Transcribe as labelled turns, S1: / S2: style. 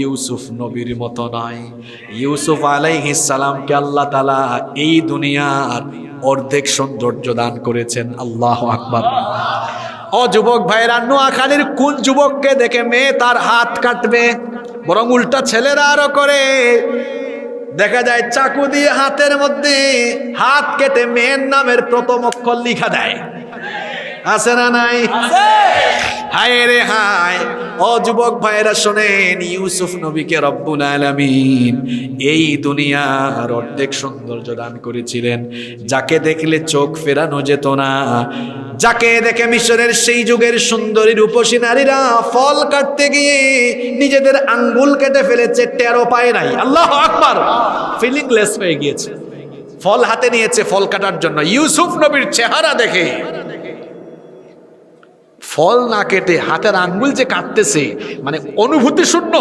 S1: ইউসুফ নবীর মতো নয়। ইউসুফ আলাইহিস সালামকে আল্লাহ তাআলা এই দুনিয়ার অর্ধেক সৌন্দর্য দান করেছেন। আল্লাহু আকবার। ও যুবক ভাইরা, নোয়াখালীর কোন যুবককে দেখে মেয়ে তার হাত কাটবে? বরং উল্টা ছেলেরা আরো করে, দেখা যায় চাকু দিয়ে হাতের মধ্যে হাত কেটে মেয়ের নামের প্রথম অক্ষর লিখা দেয়। আছে না নাই? হায় রে হায়। ও যুবক ভাইরা শোনেন, ইউসুফ নবীকে রব্বুল আলামিন এই দুনিয়ার অর্ধেক সৌন্দর্য দান করেছিলেন, যাকে দেখলে চোখ ফেরানো যেত না, যাকে দেখে মিশরের সেই যুগের সুন্দরী রূপসী নারীরা ফল কাটতে গিয়ে নিজেদের আঙ্গুল কেটে ফেলেছে, টেরও পায় নাই। আল্লাহু আকবার। ফিলিংলেস হয়ে গিয়েছে, ফল হাতে নিয়েছে ফল কাটার জন্য। ইউসুফ নবীর চেহারা দেখে ফল না কেটে হাতের আঙ্গুল যে কাটতেছে, মানে অনুভূতি শূন্য হয়ে